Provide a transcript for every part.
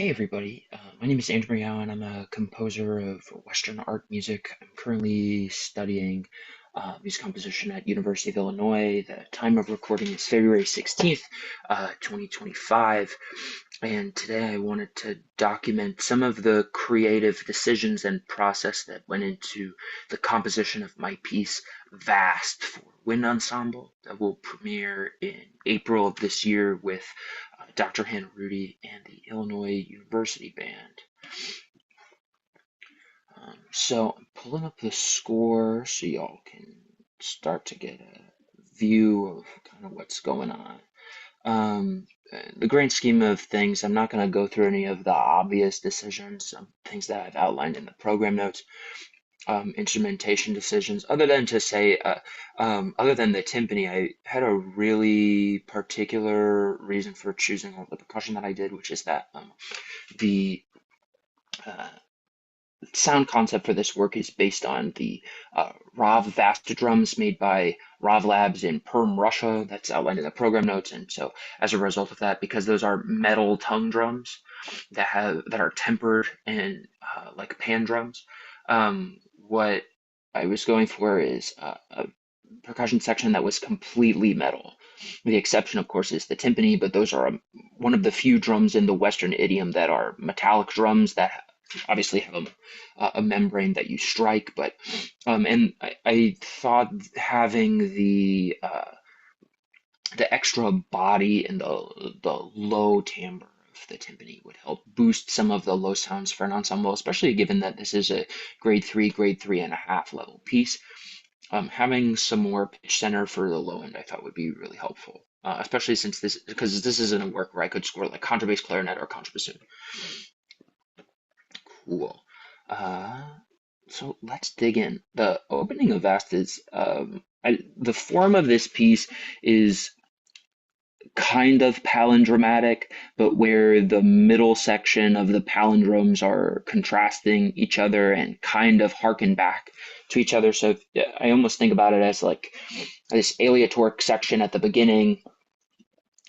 Hey everybody, my name is Andrew Yao and I'm a composer of Western art music. I'm currently studying music composition at University of Illinois. The time of recording is February 16th, 2025. And today I wanted to document some of the creative decisions and process that went into the composition of my piece, Vast, for wind ensemble that will premiere in April of this year with Dr. Hannah Rudy and the Illinois University Band. So I'm pulling up the score so y'all can start to get a view of kind of what's going on. The grand scheme of things, I'm not going to go through any of the obvious decisions, things that I've outlined in the program notes. Instrumentation decisions, other than to say, other than the timpani, I had a really particular reason for choosing all the percussion that I did, which is that the uh, sound concept for this work is based on the Rav Vasta drums made by Rav Labs in Perm, Russia. That's outlined in the program notes, and so as a result of that, because those are metal tongue drums that are tempered and like pan drums. What I was going for is a percussion section that was completely metal. The exception, of course, is the timpani, but those are one of the few drums in the Western idiom that are metallic drums that obviously have a membrane that you strike. But and I thought having the extra body and the low timbre of the timpani would help boost some of the low sounds for an ensemble, especially given that this is a grade 3.5 level piece. Having some more pitch center for the low end I thought would be really helpful, especially because this isn't a work where I could score like contrabass clarinet or contrabassoon. Cool. Uh, so let's dig in. The opening of Vast is the form of this piece is kind of palindromatic, but where the middle section of the palindromes are contrasting each other and kind of harken back to each other. So I almost think about it as like this aleatoric section at the beginning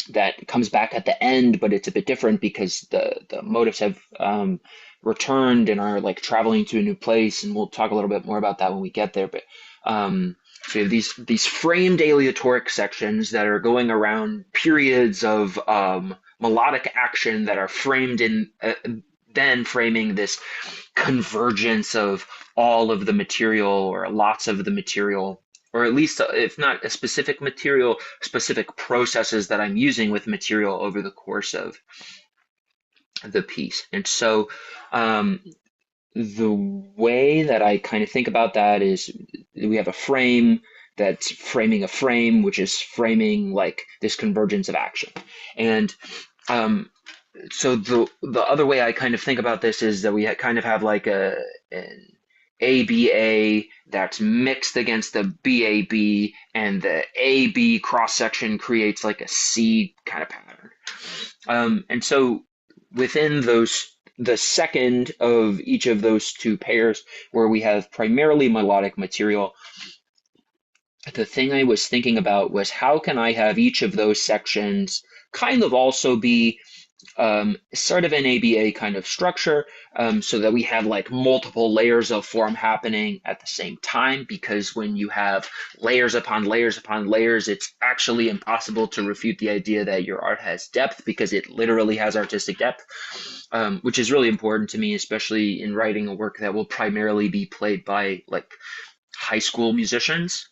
that comes back at the end, but it's a bit different because the motives have returned and are like traveling to a new place, and we'll talk a little bit more about that when we get there. But so you have these framed aleatoric sections that are going around periods of melodic action that are framed in then framing this convergence of all of the material or lots of the material, or at least if not a specific material, specific processes that I'm using with material over the course of the piece. And so the way that I kind of think about that is we have a frame that's framing a frame, which is framing like this convergence of action. And so the other way I kind of think about this is that we kind of have like an ABA that's mixed against the BAB, and the AB cross section creates like a C kind of pattern. And so within the second of each of those two pairs, where we have primarily melodic material, the thing I was thinking about was how can I have each of those sections kind of also be sort of an ABA kind of structure, so that we have like multiple layers of form happening at the same time, because when you have layers upon layers upon layers, it's actually impossible to refute the idea that your art has depth, because it literally has artistic depth, which is really important to me, especially in writing a work that will primarily be played by like high school musicians,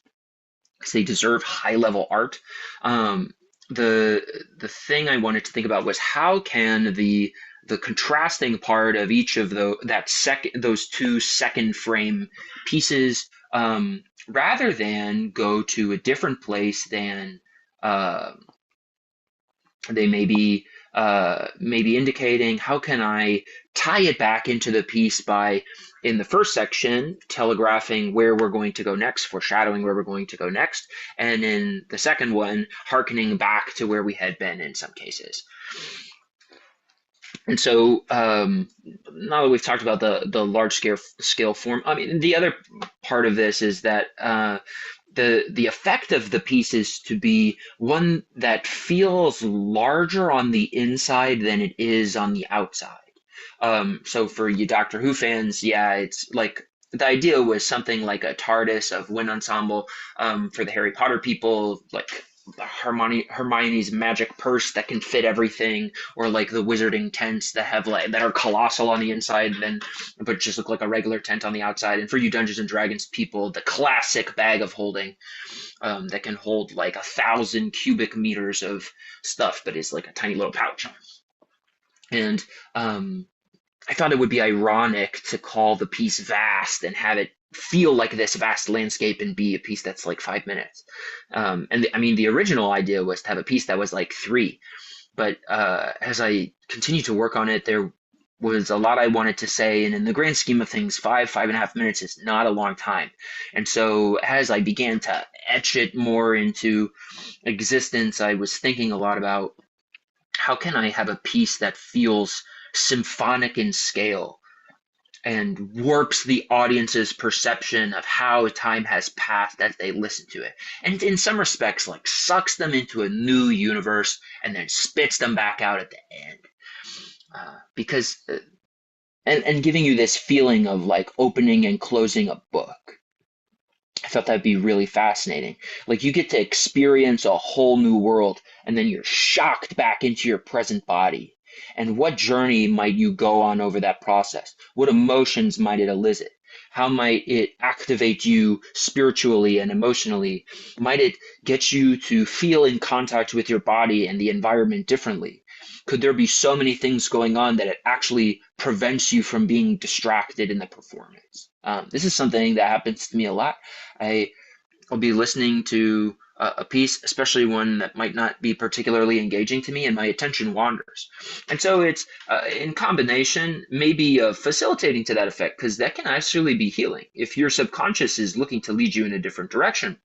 because they deserve high level art. The thing I wanted to think about was how can the contrasting part of each of those two second frame pieces, rather than go to a different place than uh, they may be indicating, how can I tie it back into the piece by, in the first section, telegraphing where we're going to go next, foreshadowing where we're going to go next, and in the second one, hearkening back to where we had been in some cases. And so now that we've talked about the large scale form, I mean, the other part of this is that the effect of the piece is to be one that feels larger on the inside than it is on the outside. So for you Doctor Who fans, yeah, it's like the idea was something like a TARDIS of wind ensemble. For the Harry Potter people, like Hermione's magic purse that can fit everything, or like the wizarding tents that have like that are colossal on the inside, then but just look like a regular tent on the outside. And for you Dungeons and Dragons people, the classic bag of holding that can hold like 1,000 cubic meters of stuff, but is like a tiny little pouch. And I thought it would be ironic to call the piece vast and have it feel like this vast landscape and be a piece that's like 5 minutes. I mean, the original idea was to have a piece that was like three, but as I continued to work on it, there was a lot I wanted to say, and in the grand scheme of things, 5.5 minutes is not a long time. And so as I began to etch it more into existence, I was thinking a lot about how can I have a piece that feels symphonic in scale and warps the audience's perception of how time has passed as they listen to it. And in some respects, like sucks them into a new universe and then spits them back out at the end. Because and giving you this feeling of like opening and closing a book. I thought that'd be really fascinating. Like you get to experience a whole new world and then you're shocked back into your present body. And what journey might you go on over that process? What emotions might it elicit? How might it activate you spiritually and emotionally? Might it get you to feel in contact with your body and the environment differently? Could there be so many things going on that it actually prevents you from being distracted in the performance? This is something that happens to me a lot. I will be listening to a piece, especially one that might not be particularly engaging to me, and my attention wanders. And so it's in combination, maybe facilitating to that effect, because that can actually be healing. If your subconscious is looking to lead you in a different direction,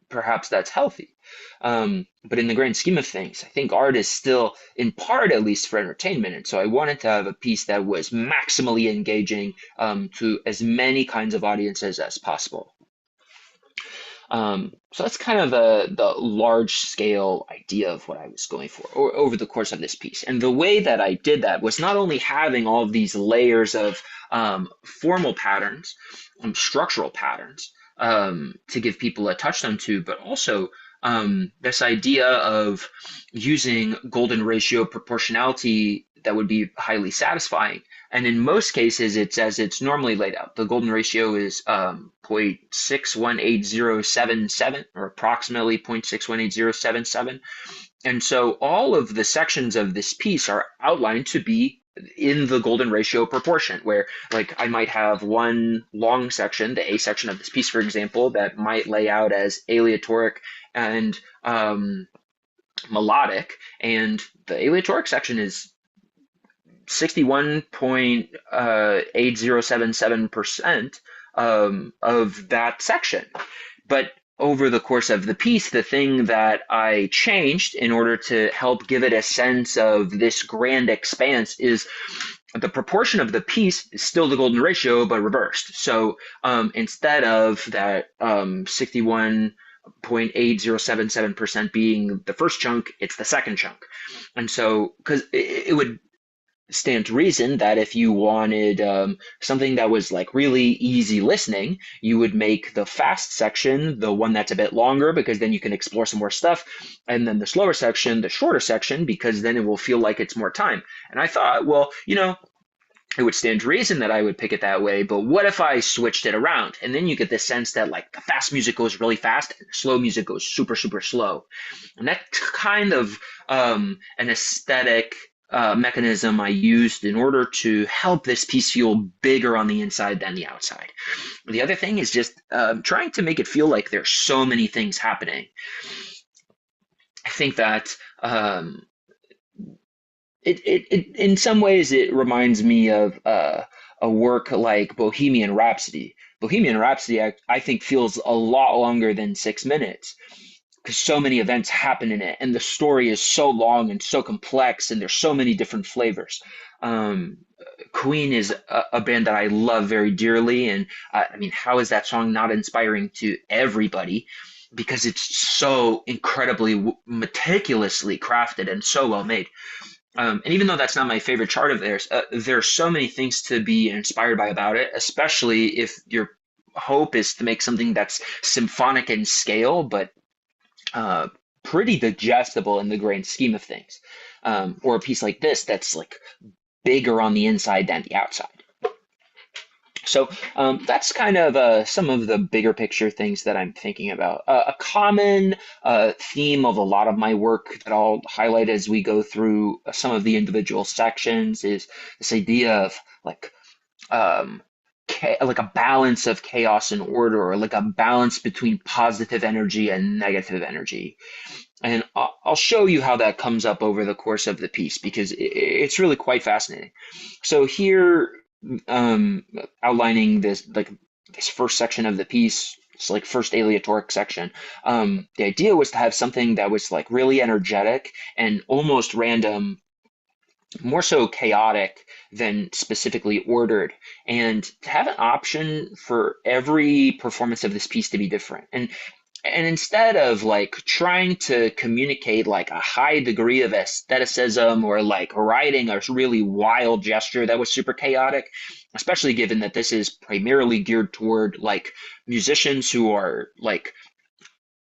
perhaps that's healthy. But in the grand scheme of things, I think art is still, in part at least, for entertainment. And so I wanted to have a piece that was maximally engaging to as many kinds of audiences as possible. So that's kind of the large scale idea of what I was going for over the course of this piece. And the way that I did that was not only having all of these layers of formal patterns, structural patterns, to give people a touchstone to, but also this idea of using golden ratio proportionality that would be highly satisfying. And in most cases, it's as it's normally laid out. The golden ratio is 0.618077, or approximately 0.618077. And so all of the sections of this piece are outlined to be in the golden ratio proportion, where like I might have one long section, the A section of this piece, for example, that might lay out as aleatoric and melodic, and the aleatoric section is 61.8077% of that section. But over the course of the piece, the thing that I changed in order to help give it a sense of this grand expanse is the proportion of the piece is still the golden ratio, but reversed. So instead of that 61.8077% being the first chunk, it's the second chunk. And so, because it would stand to reason that if you wanted something that was like really easy listening, you would make the fast section the one that's a bit longer, because then you can explore some more stuff, and then the slower section, the shorter section, because then it will feel like it's more time. And I thought, well, it would stand to reason that I would pick it that way, but what if I switched it around? And then you get this sense that like the fast music goes really fast and the slow music goes super, super slow. And that's kind of an aesthetic mechanism I used in order to help this piece feel bigger on the inside than the outside. The other thing is just trying to make it feel like there's so many things happening. I think that it in some ways it reminds me of a work like Bohemian Rhapsody. Bohemian Rhapsody, I think, feels a lot longer than 6 minutes, because so many events happen in it, and the story is so long and so complex, and there's so many different flavors. Queen is a band that I love very dearly, and I mean, how is that song not inspiring to everybody? Because it's so incredibly meticulously crafted and so well made. And even though that's not my favorite chart of theirs, there's so many things to be inspired by about it, especially if your hope is to make something that's symphonic in scale, but uh, pretty digestible in the grand scheme of things. Or a piece like this that's like bigger on the inside than the outside. So that's kind of some of the bigger picture things that I'm thinking about. A common theme of a lot of my work that I'll highlight as we go through some of the individual sections is this idea of like um, like a balance of chaos and order, or like a balance between positive energy and negative energy. And I'll show you how that comes up over the course of the piece because it's really quite fascinating. So here, um, outlining this like this first section of the piece, it's like first aleatoric section. The idea was to have something that was like really energetic and almost random, more so chaotic than specifically ordered, and to have an option for every performance of this piece to be different. And instead of like trying to communicate like a high degree of aestheticism or like writing a really wild gesture that was super chaotic, especially given that this is primarily geared toward like musicians who are like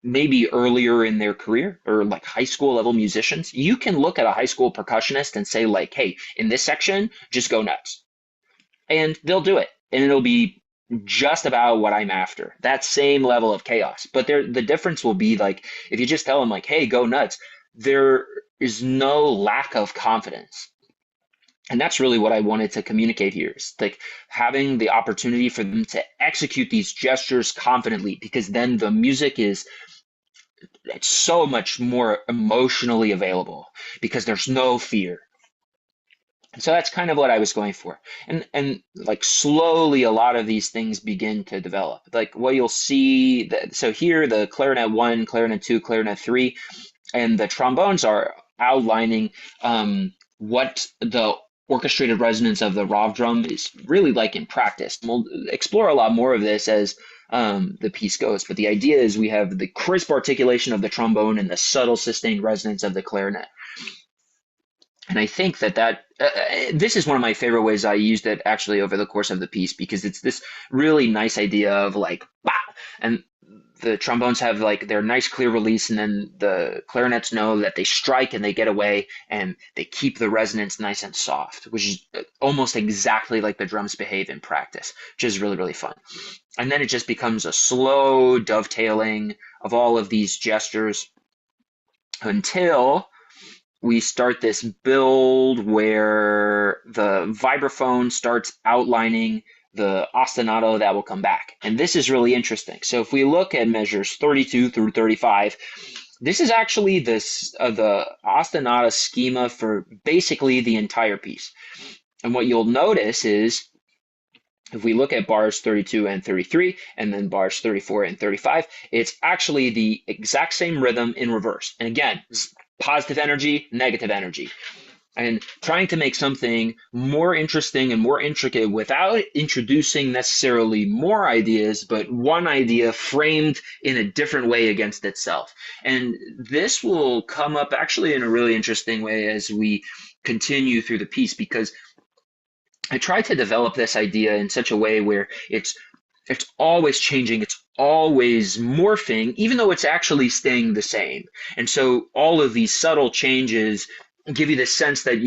maybe earlier in their career or like high school level musicians, you can look at a high school percussionist and say like, hey, in this section, just go nuts. And they'll do it. And it'll be just about what I'm after. That same level of chaos. But the difference will be like if you just tell them like, hey, go nuts, there is no lack of confidence. And that's really what I wanted to communicate here is like having the opportunity for them to execute these gestures confidently because then the music is it's so much more emotionally available because there's no fear. So that's kind of what I was going for. And like slowly a lot of these things begin to develop. Like what you'll see that so here the clarinet 1, clarinet 2, clarinet 3 and the trombones are outlining what the orchestrated resonance of the Rav drum is really like in practice. We'll explore a lot more of this as the piece goes, but the idea is we have the crisp articulation of the trombone and the subtle sustained resonance of the clarinet. And I think this is one of my favorite ways I used it actually over the course of the piece because it's this really nice idea of like, bah! And the trombones have like their nice clear release, and then the clarinets know that they strike and they get away and they keep the resonance nice and soft, which is almost exactly like the drums behave in practice, which is really, really fun. And then it just becomes a slow dovetailing of all of these gestures until we start this build where the vibraphone starts outlining the ostinato that will come back. And this is really interesting. So if we look at measures 32 through 35, this is actually the ostinato schema for basically the entire piece. And what you'll notice is if we look at bars 32 and 33 and then bars 34 and 35, it's actually the exact same rhythm in reverse. And again, positive energy, negative energy, and trying to make something more interesting and more intricate without introducing necessarily more ideas, but one idea framed in a different way against itself. And this will come up actually in a really interesting way as we continue through the piece because I try to develop this idea in such a way where it's always changing, it's always morphing, even though it's actually staying the same. And so all of these subtle changes give you the sense that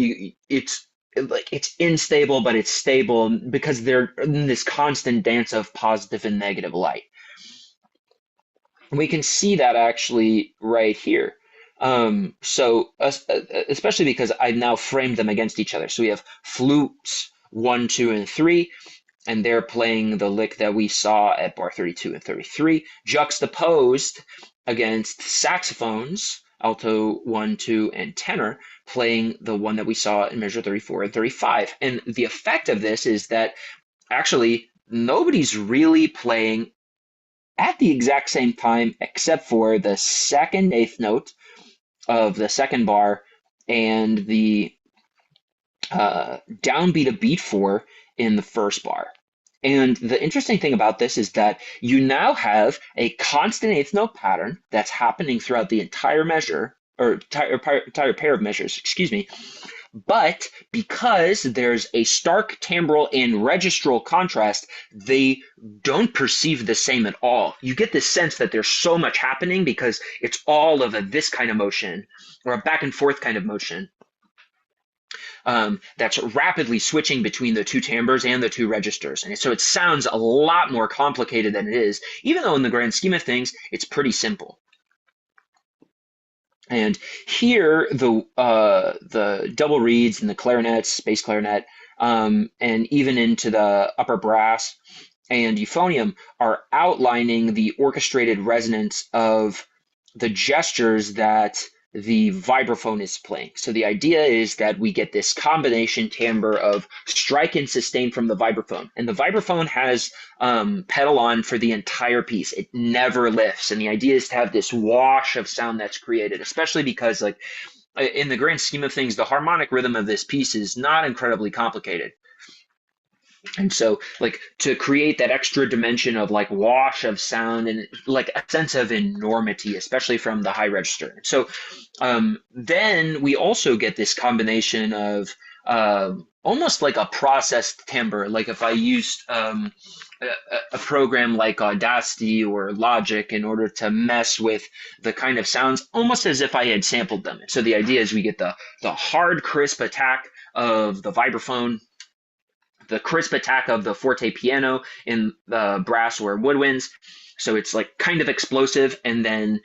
it's like it's unstable, but it's stable because they're in this constant dance of positive and negative light. And we can see that actually right here. Especially because I've now framed them against each other. So we have flutes 1, 2, and 3, and they're playing the lick that we saw at bar 32 and 33, juxtaposed against saxophones, alto 1, 2, and tenor, playing the one that we saw in measure 34 and 35. And the effect of this is that actually nobody's really playing at the exact same time except for the second eighth note of the second bar and the downbeat of beat 4 in the first bar. And the interesting thing about this is that you now have a constant eighth note pattern that's happening throughout the entire measure, or entire pair of measures, excuse me, But because there's a stark timbral and registral contrast, they don't perceive the same at all. You get this sense that there's so much happening because it's all of a this kind of motion or a back and forth kind of motion that's rapidly switching between the two timbres and the two registers. And so it sounds a lot more complicated than it is, even though in the grand scheme of things, it's pretty simple. And here, the double reeds and the clarinets, bass clarinet, and even into the upper brass and euphonium are outlining the orchestrated resonance of the gestures that the vibraphone is playing. So the idea is that we get this combination timbre of strike and sustain from the vibraphone. And the vibraphone has pedal on for the entire piece. It never lifts. And the idea is to have this wash of sound that's created, especially because like in the grand scheme of things, the harmonic rhythm of this piece is not incredibly complicated. And so, like, to create that extra dimension of like wash of sound and like a sense of enormity, especially from the high register. So, then we also get this combination of almost like a processed timbre. Like if I used a program like Audacity or Logic in order to mess with the kind of sounds, almost as if I had sampled them. So the idea is we get the hard, crisp attack of the vibraphone, the crisp attack of the forte piano in the brass or woodwinds. So it's like kind of explosive, and then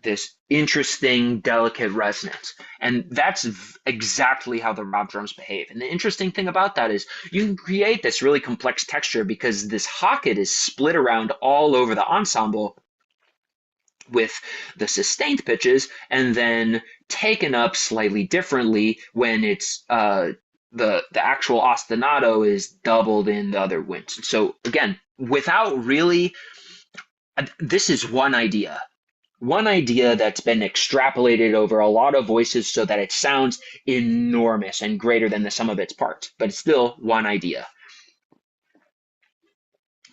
this interesting, delicate resonance. And that's exactly how the Rob drums behave. And the interesting thing about that is you can create this really complex texture because this hocket is split around all over the ensemble with the sustained pitches and then taken up slightly differently when it's the actual ostinato is doubled in the other winds. So again, without really, this is one idea that's been extrapolated over a lot of voices so that it sounds enormous and greater than the sum of its parts, but it's still one idea.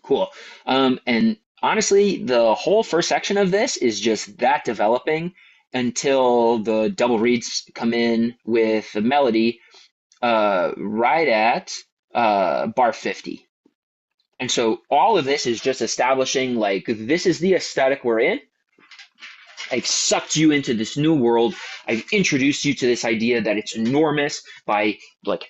Cool. And honestly, the whole first section of this is just that developing until the double reeds come in with the melody right at bar 50. And so all of this is just establishing like this is the aesthetic we're in. I've sucked you into this new world. I've introduced you to this idea that it's enormous by like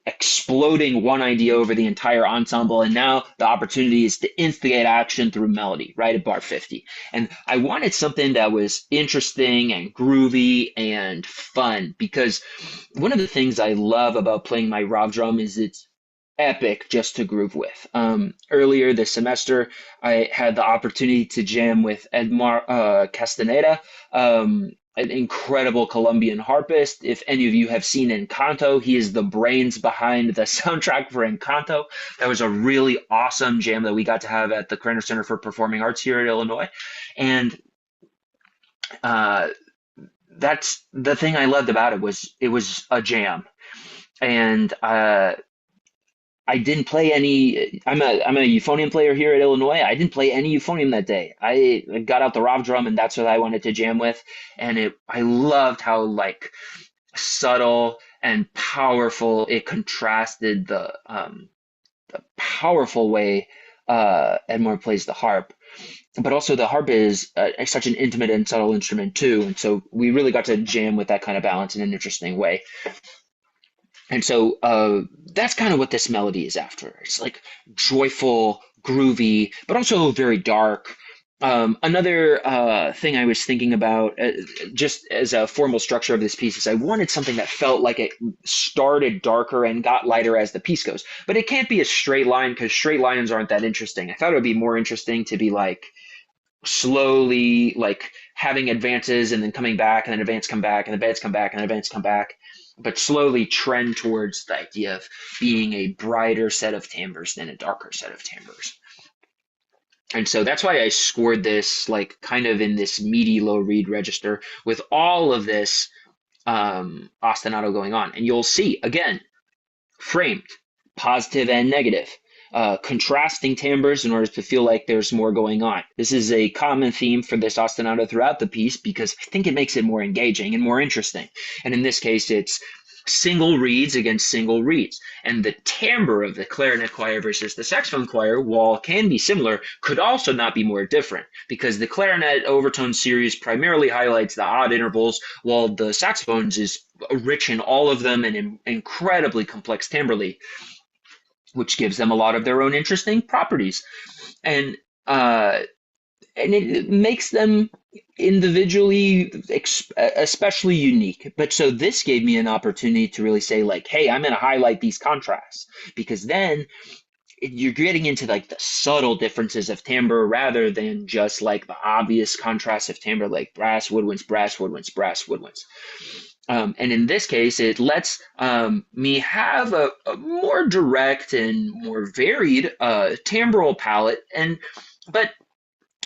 exploding one idea over the entire ensemble, and now the opportunity is to instigate action through melody right at bar 50. And I wanted something that was interesting and groovy and fun, because one of the things I love about playing my Rob drum is it's epic just to groove with. Earlier this semester, I had the opportunity to jam with Edmar Castaneda, an incredible Colombian harpist. If any of you have seen Encanto, he is the brains behind the soundtrack for Encanto. That was a really awesome jam that we got to have at the Kraner Center for Performing Arts here at Illinois. And that's the thing I loved about it was a jam. And I didn't play any. I'm a euphonium player here at Illinois. I didn't play any euphonium that day. I got out the Rob drum, and that's what I wanted to jam with. And I loved how like subtle and powerful it contrasted the powerful way Edmore plays the harp. But also the harp is such an intimate and subtle instrument too, and so we really got to jam with that kind of balance in an interesting way. And so that's kind of what this melody is after. It's like joyful, groovy, but also very dark. Another thing I was thinking about, just as a formal structure of this piece, is I wanted something that felt like it started darker and got lighter as the piece goes. But it can't be a straight line because straight lines aren't that interesting. I thought it would be more interesting to be like slowly, like having advances and then coming back, and then advance come back, and advance come back, and advance come back, but slowly trend towards the idea of being a brighter set of timbres than a darker set of timbres. And so that's why I scored this like kind of in this meaty low reed register with all of this ostinato going on. And you'll see, again, framed, positive and negative, contrasting timbres in order to feel like there's more going on. This is a common theme for this ostinato throughout the piece because I think it makes it more engaging and more interesting. And in this case, it's single reeds against single reeds. And the timbre of the clarinet choir versus the saxophone choir, while can be similar, could also not be more different because the clarinet overtone series primarily highlights the odd intervals, while the saxophones is rich in all of them and incredibly complex timbrely, which gives them a lot of their own interesting properties. And uh, and it makes them individually especially unique. But so this gave me an opportunity to really say like, hey, I'm going to highlight these contrasts because then you're getting into like the subtle differences of timbre rather than just like the obvious contrast of timbre, like brass woodwinds, brass woodwinds, brass woodwinds. And in this case, it lets me have a more direct and more varied timbral palette, and but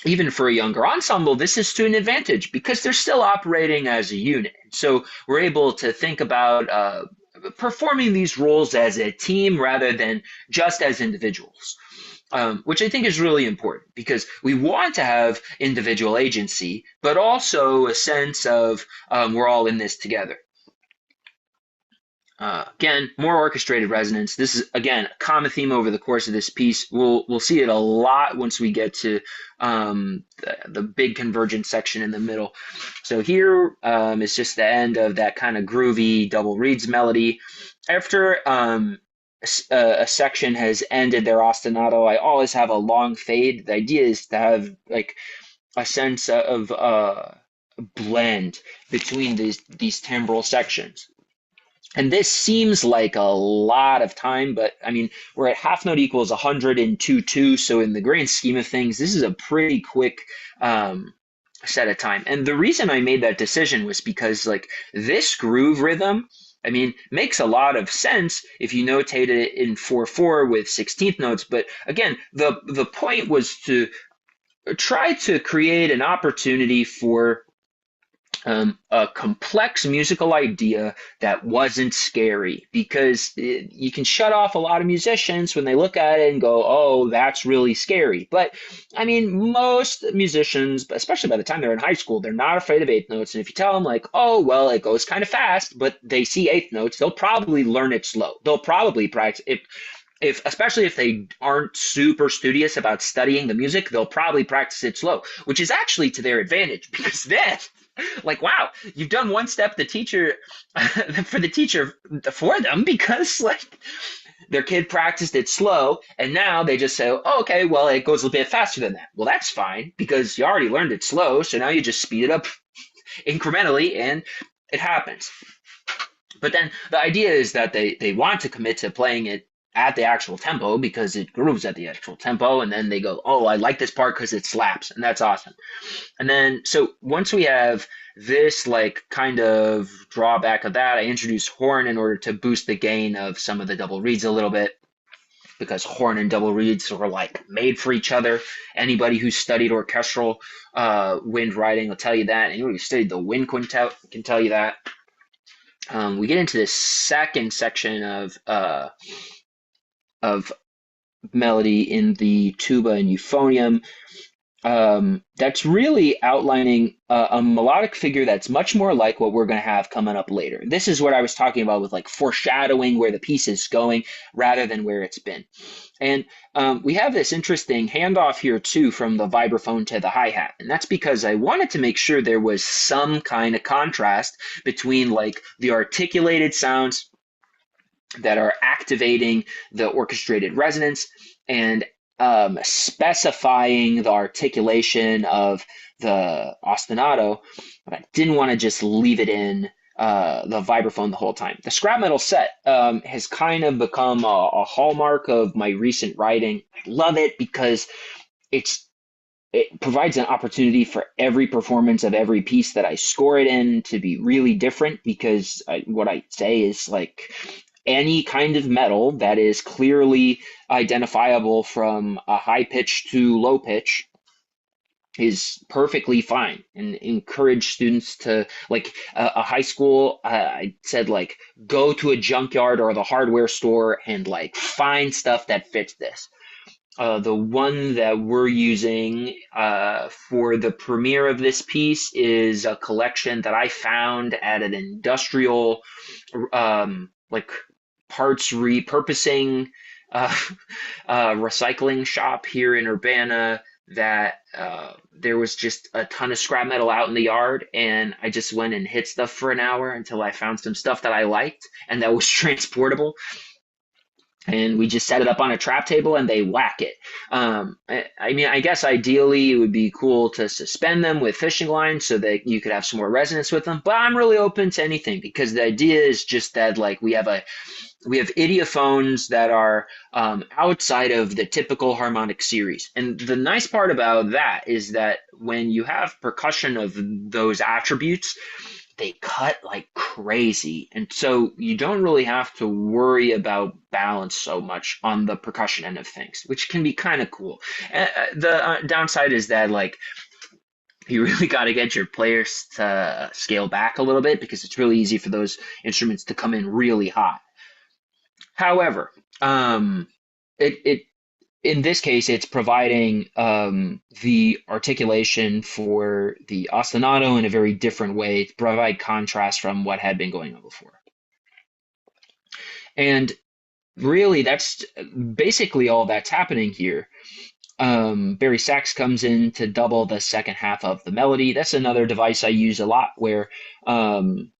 even for a younger ensemble, this is to an advantage because they're still operating as a unit. So we're able to think about performing these roles as a team rather than just as individuals, which I think is really important because we want to have individual agency, but also a sense of we're all in this together. Again, more orchestrated resonance. This is again a common theme over the course of this piece. We'll see it a lot once we get to the big convergence section in the middle. So here is just the end of that kind of groovy double reeds melody. After a section has ended their ostinato, I always have a long fade. The idea is to have like a sense of blend between these timbral sections. And this seems like a lot of time, but I mean, we're at half note equals 102.2. So in the grand scheme of things, this is a pretty quick set of time. And the reason I made that decision was because like this groove rhythm, I mean, makes a lot of sense if you notate it in 4/4 with 16th notes. But again, the point was to try to create an opportunity for a complex musical idea that wasn't scary because you can shut off a lot of musicians when they look at it and go, oh, that's really scary. But I mean, most musicians, especially by the time they're in high school, they're not afraid of eighth notes. And if you tell them, like, oh, well, it goes kind of fast, but they see eighth notes, they'll probably learn it slow. They'll probably practice it if especially if they aren't super studious about studying the music, they'll probably practice it slow, which is actually to their advantage because then like wow, you've done one step the teacher for the teacher for them because like their kid practiced it slow and now they just say, oh, okay, well it goes a bit faster than that. Well, that's fine because you already learned it slow, so now you just speed it up incrementally and it happens. But then the idea is that they want to commit to playing it at the actual tempo because it grooves at the actual tempo, and then they go, oh, I like this part because it slaps, and that's awesome. And then so once we have this like kind of drawback of that, I introduce horn in order to boost the gain of some of the double reeds a little bit because horn and double reeds are like made for each other. Anybody who's studied orchestral wind writing will tell you that. Anybody who studied the wind quintet can tell you that. We get into this second section of melody in the tuba and euphonium. That's really outlining a melodic figure that's much more like what we're going to have coming up later. This is what I was talking about with like foreshadowing where the piece is going rather than where it's been. And we have this interesting handoff here too from the vibraphone to the hi-hat. And that's because I wanted to make sure there was some kind of contrast between like the articulated sounds that are activating the orchestrated resonance and specifying the articulation of the ostinato, but I didn't want to just leave it in the vibraphone the whole time. The scrap metal set has kind of become a hallmark of my recent writing. I love it because it provides an opportunity for every performance of every piece that I score it in to be really different because what I say is like any kind of metal that is clearly identifiable from a high pitch to low pitch is perfectly fine, and encourage students to like a high school I said like go to a junkyard or the hardware store and like find stuff that fits this. The one that we're using for the premiere of this piece is a collection that I found at an industrial like parts repurposing uh, recycling shop here in Urbana that there was just a ton of scrap metal out in the yard, and I just went and hit stuff for an hour until I found some stuff that I liked and that was transportable, and we just set it up on a trap table and they whack it. I mean, I guess ideally it would be cool to suspend them with fishing lines so that you could have some more resonance with them. But I'm really open to anything because the idea is just that like we have idiophones that are outside of the typical harmonic series. And the nice part about that is that when you have percussion of those attributes, they cut like crazy. And so you don't really have to worry about balance so much on the percussion end of things, which can be kind of cool. The downside is that like you really got to get your players to scale back a little bit because it's really easy for those instruments to come in really hot. However, it in this case, it's providing the articulation for the ostinato in a very different way to provide contrast from what had been going on before. And really, that's basically all that's happening here. Barry sax comes in to double the second half of the melody. That's another device I use a lot where um,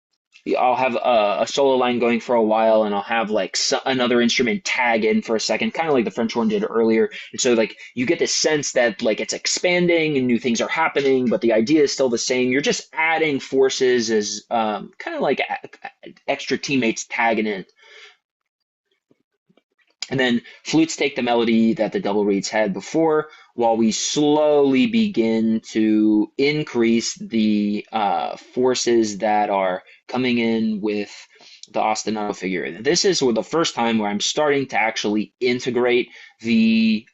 I'll have a solo line going for a while, and I'll have like another instrument tag in for a second, kind of like the French horn did earlier. And so like you get this sense that like it's expanding and new things are happening, but the idea is still the same. You're just adding forces as kind of like extra teammates tagging in. And then flutes take the melody that the double reeds had before, while we slowly begin to increase the forces that are coming in with the ostinato figure. And this is the first time where I'm starting to actually integrate the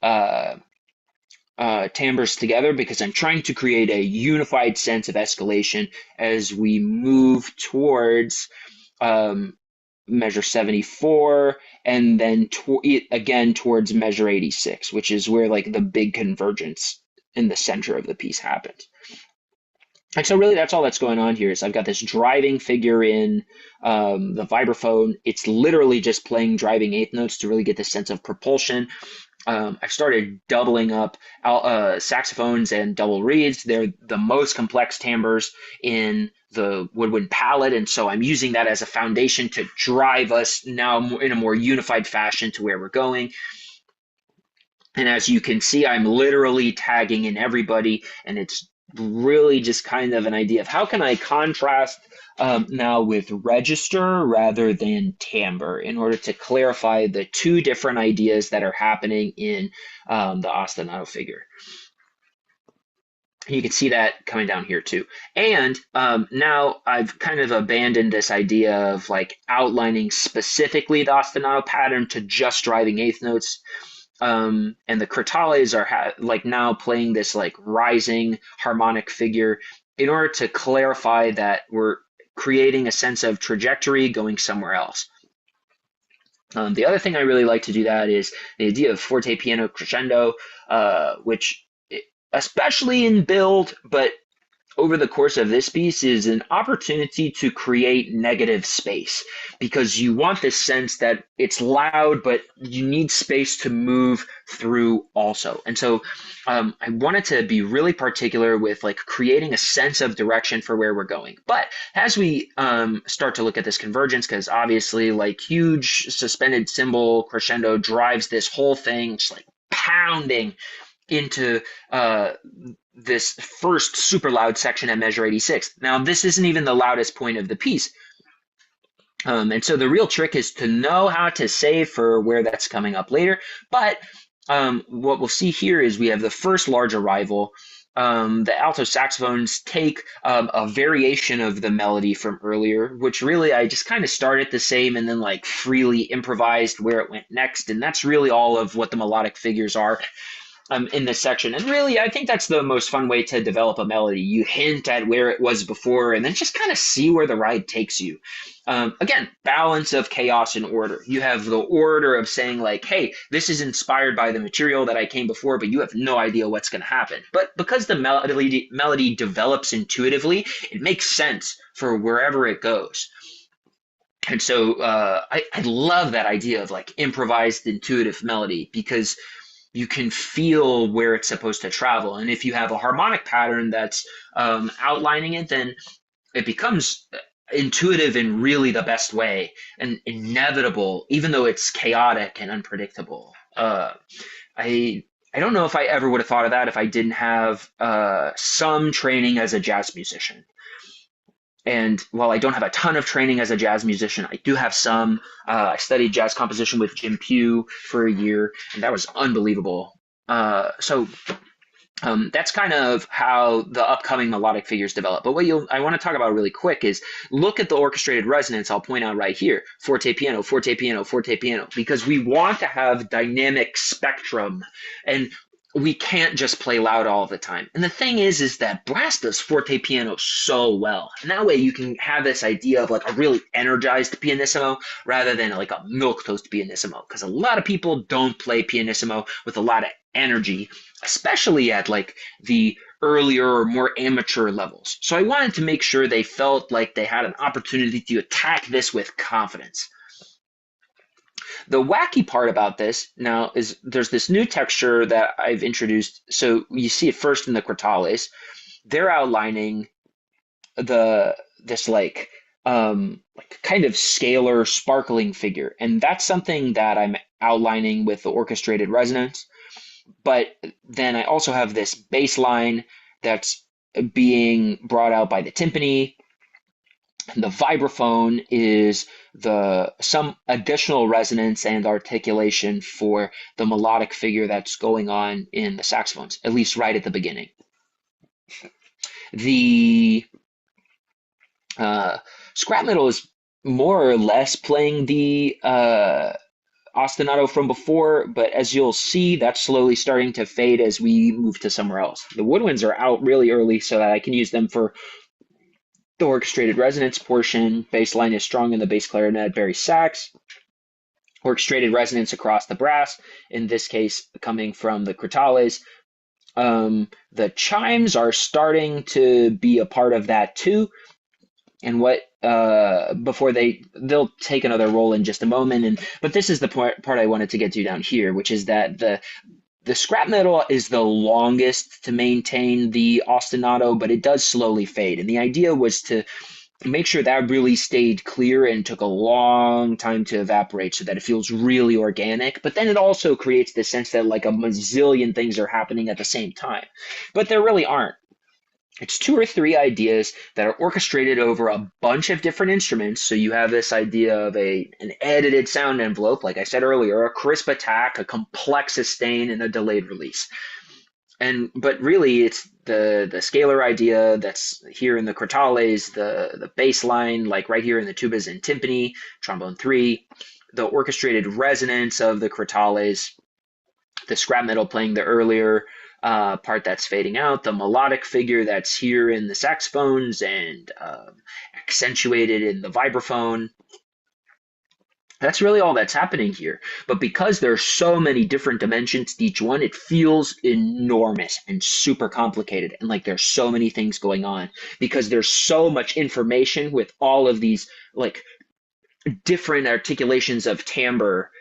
timbres together because I'm trying to create a unified sense of escalation as we move towards um, measure 74 and then again towards measure 86, which is where like the big convergence in the center of the piece happens. And so really that's all that's going on here is I've got this driving figure in the vibraphone. It's literally just playing driving eighth notes to really get the sense of propulsion. I started doubling up saxophones and double reeds. They're the most complex timbres in the woodwind palette, and so I'm using that as a foundation to drive us now in a more unified fashion to where we're going. And as you can see, I'm literally tagging in everybody, and it's really just kind of an idea of how can I contrast now with register rather than timbre in order to clarify the two different ideas that are happening in the ostinato figure. You can see that coming down here too. And now I've kind of abandoned this idea of like outlining specifically the ostinato pattern to just driving eighth notes. And the crotales are like now playing this like rising harmonic figure in order to clarify that we're creating a sense of trajectory going somewhere else. The other thing I really like to do that is the idea of forte piano crescendo, which especially in build, but over the course of this piece is an opportunity to create negative space because you want this sense that it's loud, but you need space to move through also. And so I wanted to be really particular with like creating a sense of direction for where we're going. But as we start to look at this convergence, because obviously like huge suspended cymbal crescendo drives this whole thing just like pounding into this first super loud section at measure 86. Now, this isn't even the loudest point of the piece. And so the real trick is to know how to save for where that's coming up later. But what we'll see here is we have the first large arrival. The alto saxophones take a variation of the melody from earlier, which really I just kind of started the same and then like freely improvised where it went next. And that's really all of what the melodic figures are. in this section. And really, I think that's the most fun way to develop a melody. You hint at where it was before, and then just kind of see where the ride takes you. Again, balance of chaos and order. You have the order of saying like, hey, this is inspired by the material that I came before, but you have no idea what's going to happen. But because the melody develops intuitively, it makes sense for wherever it goes. And so I love that idea of like improvised intuitive melody because you can feel where it's supposed to travel. And if you have a harmonic pattern that's outlining it, then it becomes intuitive in really the best way and inevitable, even though it's chaotic and unpredictable. I I don't know if I ever would have thought of that if I didn't have some training as a jazz musician. And while I don't have a ton of training as a jazz musician, I do have some. I studied jazz composition with Jim Pugh for a year, and that was unbelievable. So that's kind of how the upcoming melodic figures develop. But I want to talk about really quick is look at the orchestrated resonance. I'll point out right here: forte piano, forte piano, forte piano, because we want to have dynamic spectrum, and we can't just play loud all the time. And the thing is that brass does forte piano so well, and that way you can have this idea of like a really energized pianissimo rather than like a milquetoast pianissimo, because a lot of people don't play pianissimo with a lot of energy, especially at like the earlier or more amateur levels. So I wanted to make sure they felt like they had an opportunity to attack this with confidence. The wacky part about this now is there's this new texture that I've introduced. So you see it first in the crotales. They're outlining this like kind of scalar sparkling figure, and that's something that I'm outlining with the orchestrated resonance. But then I also have this bass line that's being brought out by the timpani. The vibraphone is some additional resonance and articulation for the melodic figure that's going on in the saxophones, at least right at the beginning. The scrap metal is more or less playing the ostinato from before, but as you'll see, that's slowly starting to fade as we move to somewhere else. The woodwinds are out really early so that I can use them for the orchestrated resonance portion. Bass line is strong in the bass clarinet, bari sax. Orchestrated resonance across the brass, in this case coming from the crotales. The chimes are starting to be a part of that too. And before they'll take another role in just a moment. But this is the part I wanted to get to down here, which is that the scrap metal is the longest to maintain the ostinato, but it does slowly fade. And the idea was to make sure that really stayed clear and took a long time to evaporate so that it feels really organic. But then it also creates the sense that like a mazillion things are happening at the same time. But there really aren't. It's two or three ideas that are orchestrated over a bunch of different instruments. So you have this idea of an edited sound envelope, like I said earlier, a crisp attack, a complex sustain, and a delayed release. But really, it's the scalar idea that's here in the crotales, the bass line, like right here in the tubas and timpani, trombone 3, the orchestrated resonance of the crotales, the scrap metal playing the earlier part that's fading out, the melodic figure that's here in the saxophones and accentuated in the vibraphone. That's really all that's happening here. But because there's so many different dimensions to each one, it feels enormous and super complicated. And like there's so many things going on because there's so much information with all of these like different articulations of timbre.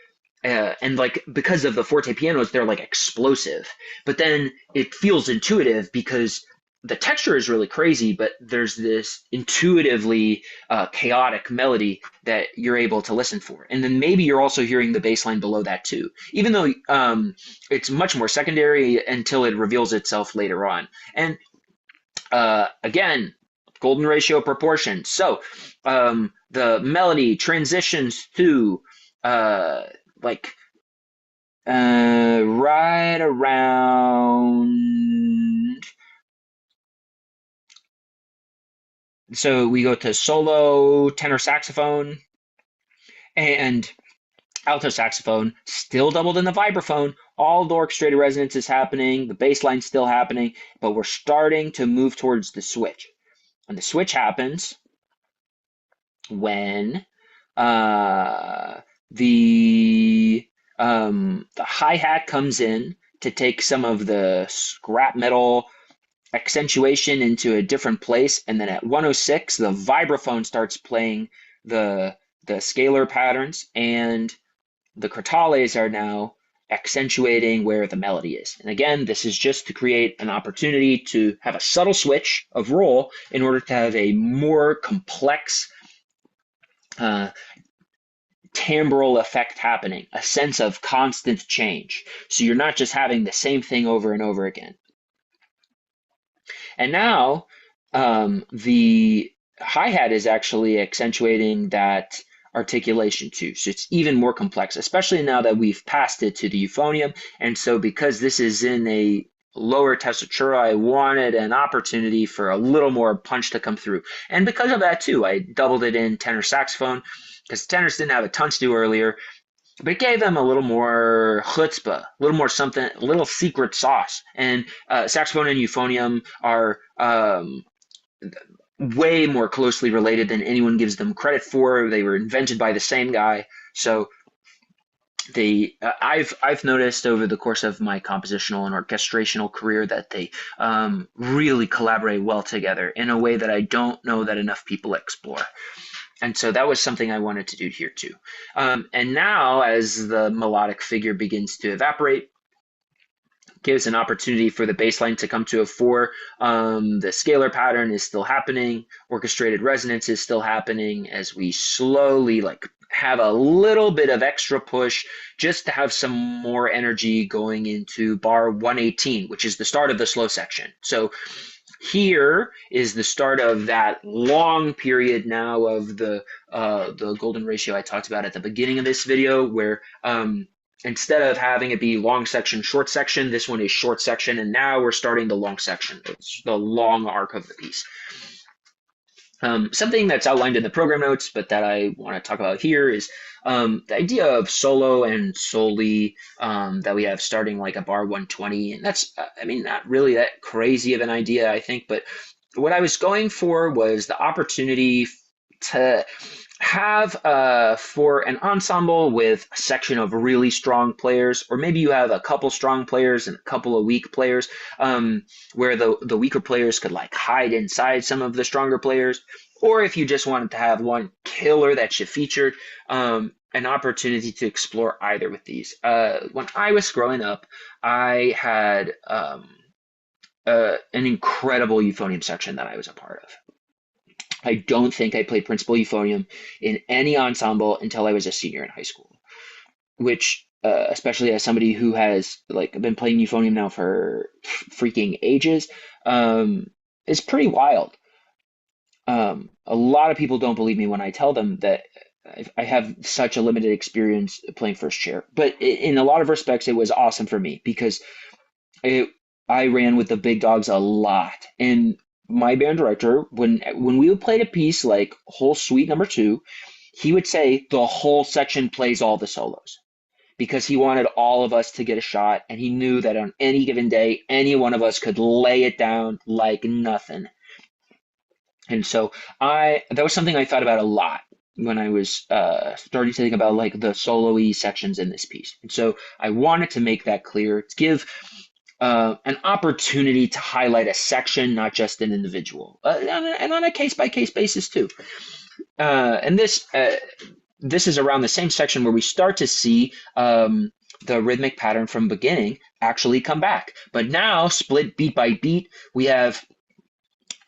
And like because of the forte pianos, they're like explosive, but then it feels intuitive because the texture is really crazy, but there's this intuitively chaotic melody that you're able to listen for. And then maybe you're also hearing the bass line below that too, even though it's much more secondary until it reveals itself later on. And again, golden ratio proportion. So the melody transitions to like right around. So we go to solo tenor saxophone, and Alto saxophone still doubled in the vibraphone. All the orchestrated resonance is happening. The bass line's still happening, but we're starting to move towards the switch. And the switch happens when uh, the hi-hat comes in to take some of the scrap metal accentuation into a different place, and then at 106 the vibraphone starts playing the the scalar patterns, and the crotales are now accentuating where the melody is. And again, this is just to create an opportunity to have a subtle switch of role in order to have a more complex uh, timbral effect happening, a sense of constant change. So you're not just having the same thing over and over again. And now the hi-hat is actually accentuating that articulation too. So it's even more complex, especially now that we've passed it to the euphonium. And so because this is in a lower tessitura, I wanted an opportunity for a little more punch to come through. And because of that too, I doubled it in tenor saxophone because tenors didn't have a ton to do earlier, but it gave them a little more chutzpah, a little more something, a little secret sauce. And saxophone and euphonium are way more closely related than anyone gives them credit for. They were invented by the same guy. So I've noticed over the course of my compositional and orchestrational career that they really collaborate well together in a way that I don't know that enough people explore. And so that was something I wanted to do here too. And now, as the melodic figure begins to evaporate, gives an opportunity for the bass line to come to a 4. The scalar pattern is still happening. Orchestrated resonance is still happening as we slowly have a little bit of extra push just to have some more energy going into bar 118, which is the start of the slow section. So here is the start of that long period now of the golden ratio I talked about at the beginning of this video, where instead of having it be long section, short section, this one is short section, and now we're starting the long section. It's the long arc of the piece. Something that's outlined in the program notes, but that I want to talk about here is the idea of solo and soli that we have starting like a bar 120. And that's, I mean, not really that crazy of an idea, I think, but what I was going for was the opportunity to have for an ensemble with a section of really strong players, or maybe you have a couple strong players and a couple of weak players, where the weaker players could like hide inside some of the stronger players, or if you just wanted to have one killer that you featured, an opportunity to explore either with these. When I was growing up, I had an incredible euphonium section that I was a part of. I don't think I played principal euphonium in any ensemble until I was a senior in high school, which, especially as somebody who has like been playing euphonium now for freaking ages, is pretty wild. A lot of people don't believe me when I tell them that I have such a limited experience playing first chair, but in a lot of respects, it was awesome for me because I ran with the big dogs a lot, and my band director, when we would play a piece like whole suite number 2, he would say the whole section plays all the solos because he wanted all of us to get a shot, and he knew that on any given day, any one of us could lay it down like nothing. And so that was something I thought about a lot when I was starting to think about like the solo-y sections in this piece. And so I wanted to make that clear, to give an opportunity to highlight a section, not just an individual, and on a case-by-case basis too. And this is around the same section where we start to see the rhythmic pattern from beginning actually come back. But now, split beat by beat, we have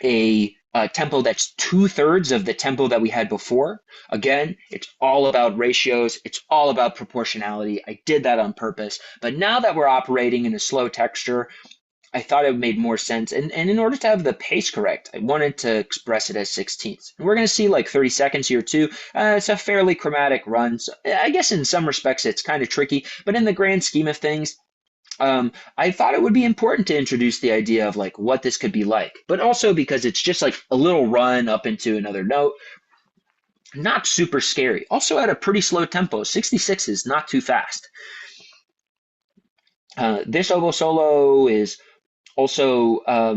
a tempo that's 2/3 of the tempo that we had before. Again, it's all about ratios. It's all about proportionality. I did that on purpose. But now that we're operating in a slow texture, I thought it made more sense. And in order to have the pace correct, I wanted to express it as 16ths. And we're going to see like 30 seconds here too. It's a fairly chromatic run. So I guess in some respects it's kind of tricky, but in the grand scheme of things, I thought it would be important to introduce the idea of like what this could be like, but also because it's just like a little run up into another note. not super scary. Also at a pretty slow tempo. 66 is not too fast. This oboe solo is also, I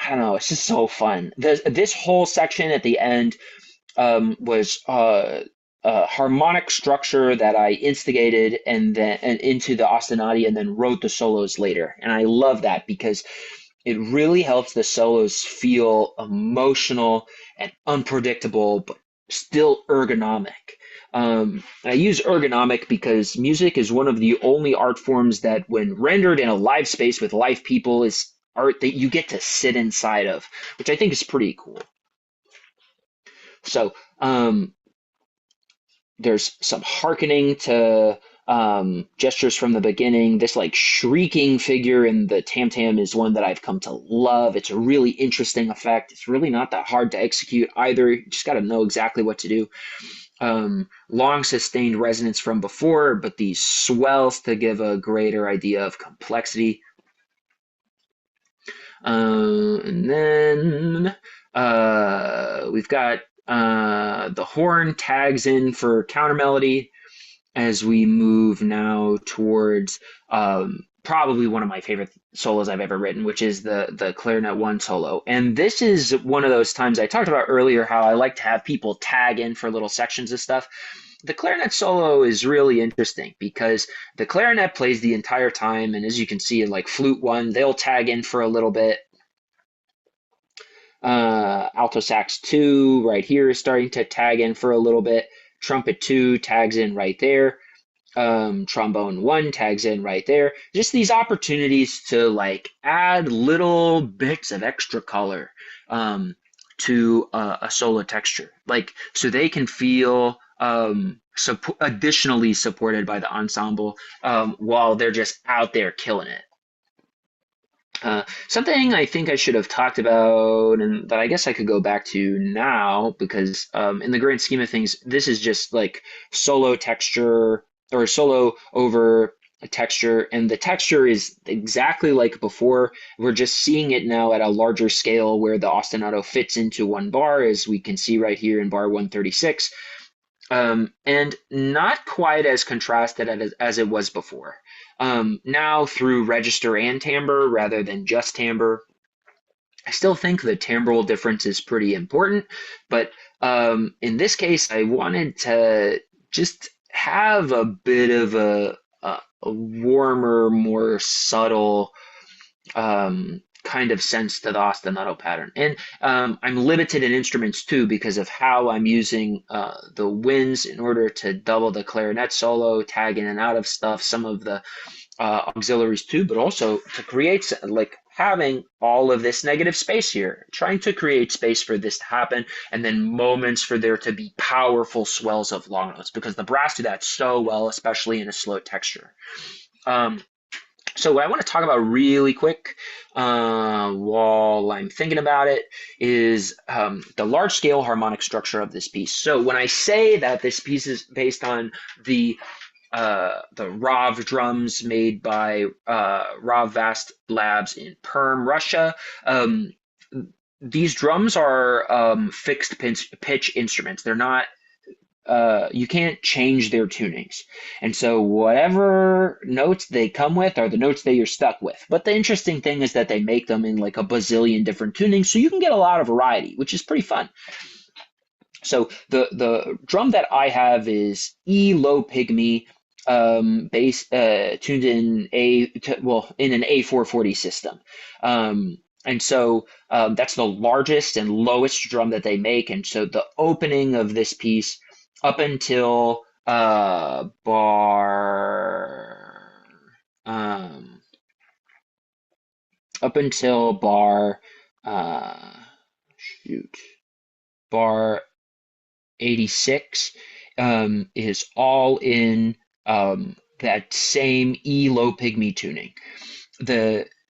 don't know, it's just so fun. This whole section at the end was a harmonic structure that I instigated and into the ostinati and then wrote the solos later. And I love that because it really helps the solos feel emotional and unpredictable, but still ergonomic. I use ergonomic because music is one of the only art forms that, when rendered in a live space with live people, is art that you get to sit inside of, which I think is pretty cool. So, there's some hearkening to gestures from the beginning. This like shrieking figure in the tam tam is one that I've come to love. It's a really interesting effect. It's really not that hard to execute either. You just got to know exactly what to do. Long sustained resonance from before, but these swells to give a greater idea of complexity. And then we've got the horn tags in for counter melody as we move now towards probably one of my favorite solos I've ever written, which is the clarinet one solo. And this is one of those times I talked about earlier how I like to have people tag in for little sections of stuff. The clarinet solo is really interesting because the clarinet plays the entire time, and as you can see in like flute one, they'll tag in for a little bit. Alto sax 2 right here is starting to tag in for a little bit. Trumpet 2 tags in right there. Trombone 1 tags in right there. Just these opportunities to like add little bits of extra color to a solo texture, like so they can feel additionally supported by the ensemble while they're just out there killing it. Something I think I should have talked about, and that I guess I could go back to now, because in the grand scheme of things, this is just like solo texture or solo over a texture, and the texture is exactly like before. We're just seeing it now at a larger scale where the ostinato fits into one bar, as we can see right here in bar 136. And not quite as contrasted as it was before. Now through register and timbre rather than just timbre. I still think the timbral difference is pretty important, but in this case, I wanted to just have a bit of a warmer, more subtle kind of sense to the ostinato pattern. And I'm limited in instruments too because of how I'm using the winds in order to double the clarinet solo, tag in and out of stuff, some of the auxiliaries too, but also to create like having all of this negative space here, trying to create space for this to happen, and then moments for there to be powerful swells of long notes because the brass do that so well, especially in a slow texture. So what I want to talk about really quick while I'm thinking about it is the large-scale harmonic structure of this piece. So when I say that this piece is based on the Rav drums made by Rav Vast Labs in Perm, Russia, these drums are fixed pitch instruments. They're not you can't change their tunings. And so whatever notes they come with are the notes that you're stuck with. But the interesting thing is that they make them in like a bazillion different tunings, so you can get a lot of variety, which is pretty fun. So the drum that I have is E low pygmy bass tuned in in an A440 system. And so that's the largest and lowest drum that they make. And so the opening of this piece up until up until bar shoot bar 86 is all in that same E low pygmy tuning.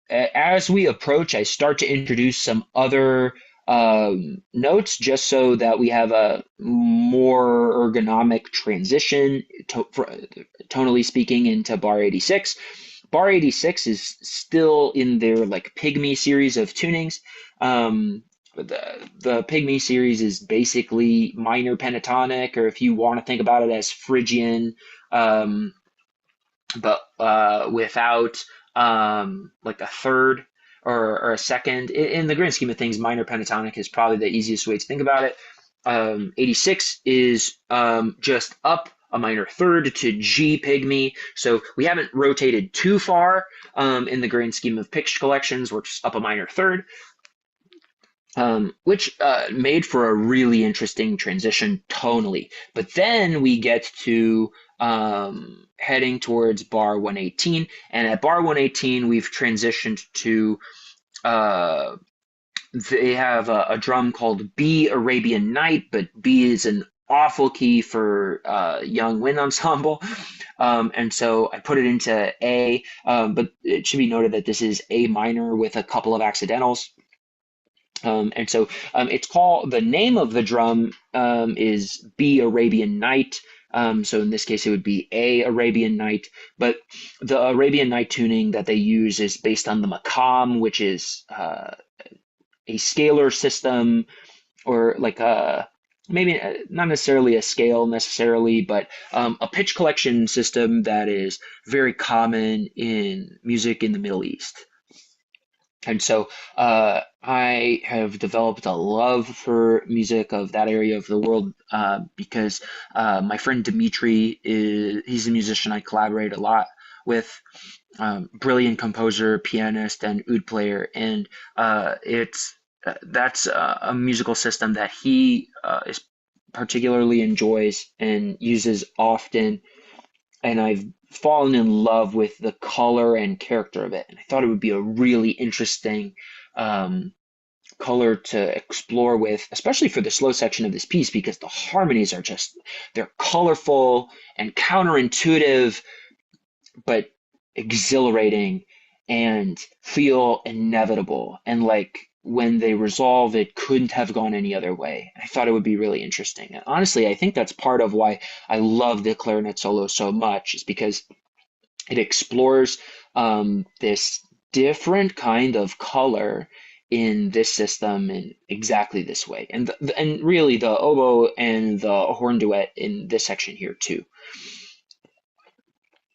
As we approach, I start to introduce some other notes just so that we have a more ergonomic transition, tonally speaking, into bar 86. Bar 86 is still in their like pygmy series of tunings. the Pygmy series is basically minor pentatonic, or if you want to think about it as Phrygian, um, but without like a third or a second. In the grand scheme of things, minor pentatonic is probably the easiest way to think about it. 86 is just up a minor third to G Pygmy. So we haven't rotated too far in the grand scheme of pitch collections. We're just up a minor third, which made for a really interesting transition tonally. But then we get to heading towards bar 118, and at bar 118, we've transitioned to uh, they have a drum called B Arabian Night, but B is an awful key for young wind ensemble. And so I put it into A, but it should be noted that this is A minor with a couple of accidentals. And so it's called, the name of the drum is B Arabian Night. So in this case, it would be A Arabian Night. But the Arabian Night tuning that they use is based on the maqam, which is a scalar system, or like a maybe not necessarily a scale necessarily, but a pitch collection system that is very common in music in the Middle East. And so I have developed a love for music of that area of the world because my friend Dimitri he's a musician I collaborate a lot with, brilliant composer, pianist, and oud player, and it's that's a musical system that he is particularly enjoys and uses often, and I've fallen in love with the color and character of it. And I thought it would be a really interesting um, color to explore with, especially for the slow section of this piece, because the harmonies are just, they're colorful and counterintuitive, but exhilarating and feel inevitable. And like when they resolve, it couldn't have gone any other way. I thought it would be really interesting. And honestly, I think that's part of why I love the clarinet solo so much, is because it explores this different kind of color in this system in exactly this way. And really the oboe and the horn duet in this section here too.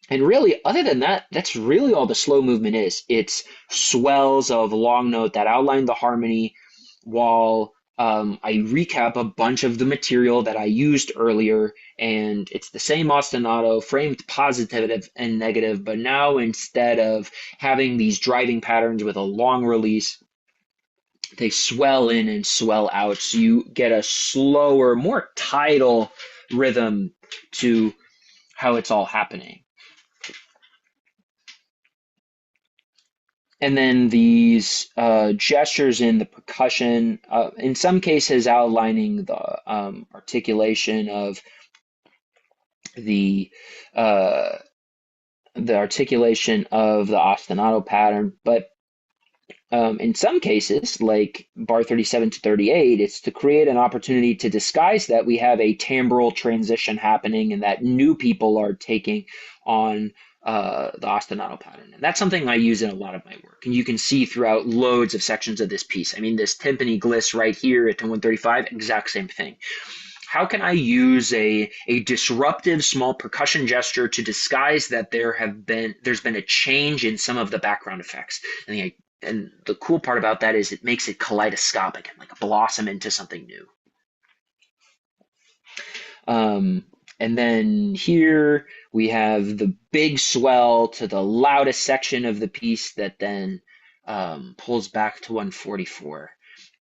And really, other than that, that's really all the slow movement is. It's swells of long note that outline the harmony while I recap a bunch of the material that I used earlier. And it's the same ostinato, framed positive and negative, but now instead of having these driving patterns with a long release, they swell in and swell out. So you get a slower, more tidal rhythm to how it's all happening. And then these gestures in the percussion, in some cases outlining the articulation of the uh, articulation of the ostinato pattern, but in some cases, like bar 37 to 38, it's to create an opportunity to disguise that we have a timbral transition happening and that new people are taking on the ostinato pattern. And that's something I use in a lot of my work. And you can see throughout loads of sections of this piece. I mean, this timpani gliss right here at tone 135, exact same thing. How can I use a disruptive small percussion gesture to disguise that there's been a change in some of the background effects? And the cool part about that is it makes it kaleidoscopic and like a blossom into something new. And then here we have the big swell to the loudest section of the piece that then pulls back to 144.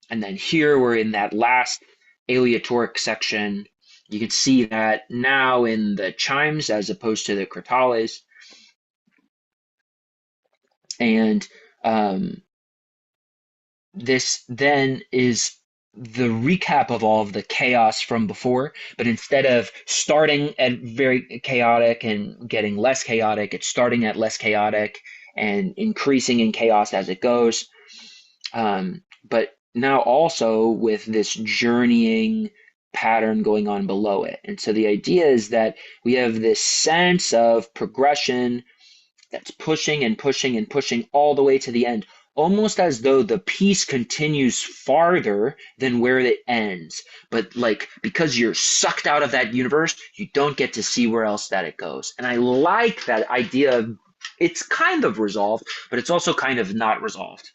And then here we're in that last aleatoric section. You can see that now in the chimes as opposed to the crotales. And this then is the recap of all of the chaos from before, but instead of starting at very chaotic and getting less chaotic, it's starting at less chaotic and increasing in chaos as it goes. But now also with this journeying pattern going on below it. And so the idea is that we have this sense of progression that's pushing and pushing and pushing all the way to the end, almost as though the piece continues farther than where it ends. But like because you're sucked out of that universe, you don't get to see where else that it goes. And I like that idea of it's kind of resolved, but it's also kind of not resolved.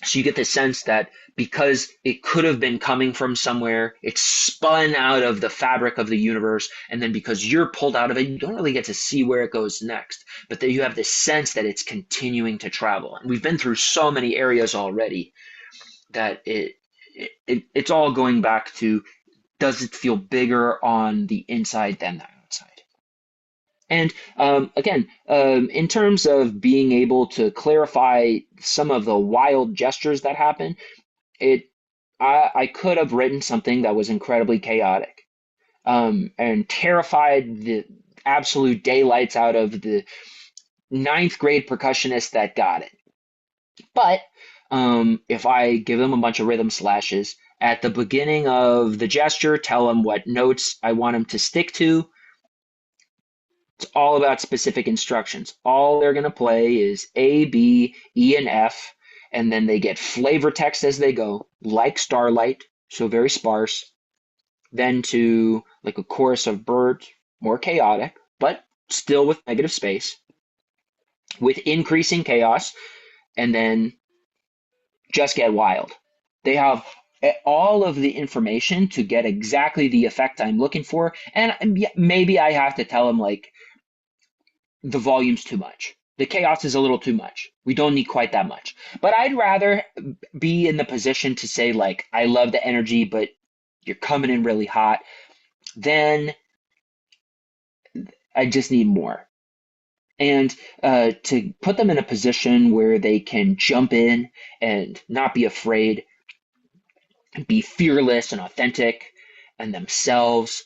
So you get the sense that because it could have been coming from somewhere, it's spun out of the fabric of the universe, and then because you're pulled out of it, you don't really get to see where it goes next. But then you have this sense that it's continuing to travel. And we've been through so many areas already that it's all going back to, does it feel bigger on the inside than the outside? And again, in terms of being able to clarify some of the wild gestures that happen, it I could have written something that was incredibly chaotic, and terrified the absolute daylights out of the ninth grade percussionist that got it. But if I give them a bunch of rhythm slashes at the beginning of the gesture, tell them what notes I want them to stick to, it's all about specific instructions. All they're going to play is A, B, E, and F, and then they get flavor text as they go, like Starlight, so very sparse, then to like a chorus of birds, more chaotic, but still with negative space, with increasing chaos, and then just get wild. They have all of the information to get exactly the effect I'm looking for, and maybe I have to tell them like, the volume's too much. The chaos is a little too much. We don't need quite that much. But I'd rather be in the position to say, like, I love the energy, but you're coming in really hot. Then I just need more. And to put them in a position where they can jump in and not be afraid, be fearless and authentic and themselves,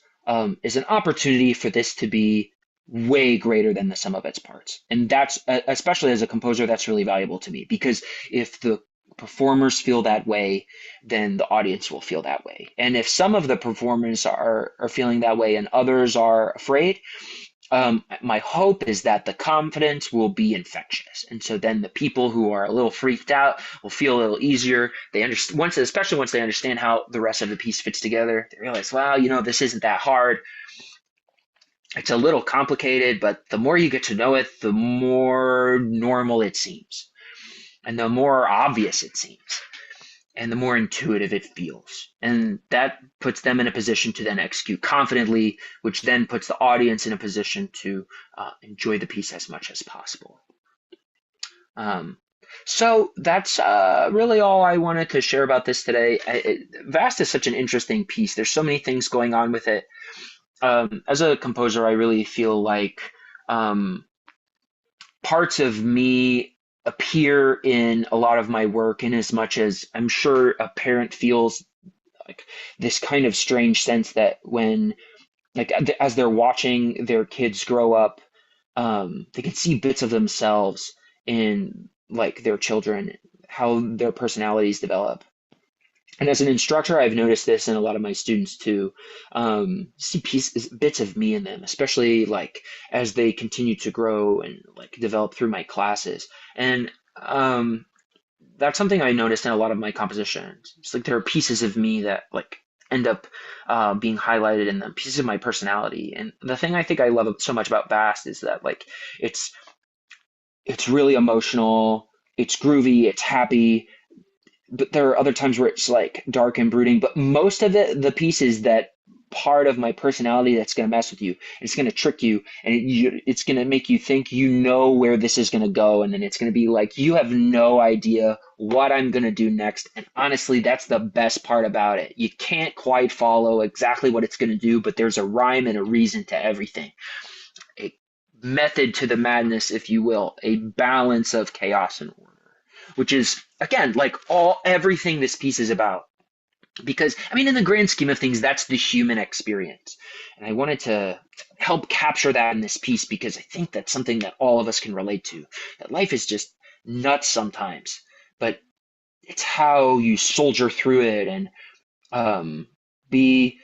is an opportunity for this to be way greater than the sum of its parts. And that's, especially as a composer, that's really valuable to me, because if the performers feel that way, then the audience will feel that way. And if some of the performers are feeling that way and others are afraid, my hope is that the confidence will be infectious, and so then the people who are a little freaked out will feel a little easier. They understand once, especially once they understand how the rest of the piece fits together. They realize, wow, this isn't that hard. It's a little complicated, but the more you get to know it, the more normal it seems, and the more obvious it seems, and the more intuitive it feels. And that puts them in a position to then execute confidently, which then puts the audience in a position to enjoy the piece as much as possible. So that's really all I wanted to share about this today. Vast is such an interesting piece. There's so many things going on with it. As a composer, I really feel like parts of me appear in a lot of my work, in as much as I'm sure a parent feels like this kind of strange sense that when, like, as they're watching their kids grow up, they can see bits of themselves in like their children, how their personalities develop. And as an instructor, I've noticed this in a lot of my students too. See pieces, bits of me in them, especially like as they continue to grow and like develop through my classes. And that's something I noticed in a lot of my compositions. It's like there are pieces of me that like end up being highlighted in them, pieces of my personality. And the thing I think I love so much about Vast is that like it's it's really emotional, it's groovy, it's happy, but there are other times where it's like dark and brooding. But most of the piece is that part of my personality that's going to mess with you. It's going to trick you, and it's going to make you think where this is going to go, and then it's going to be like you have no idea what I'm going to do next. And honestly, that's the best part about it. You can't quite follow exactly what it's going to do, but there's a rhyme and a reason to everything. A method to the madness, if you will, a balance of chaos and order, which is again like everything this piece is about. Because I mean, in the grand scheme of things, that's the human experience, and I wanted to help capture that in this piece because I think that's something that all of us can relate to. That life is just nuts sometimes, but it's how you soldier through it and be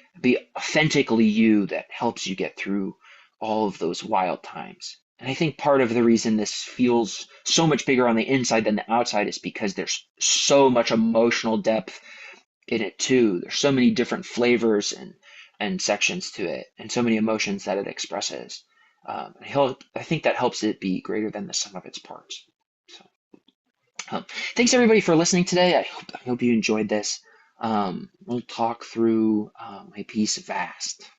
authentically you that helps you get through all of those wild times. And I think part of the reason this feels so much bigger on the inside than the outside is because there's so much emotional depth in it too. There's so many different flavors and sections to it, and so many emotions that it expresses. I think that helps it be greater than the sum of its parts. So, um, thanks everybody for listening today. I hope you enjoyed this. We'll talk through my piece Vast.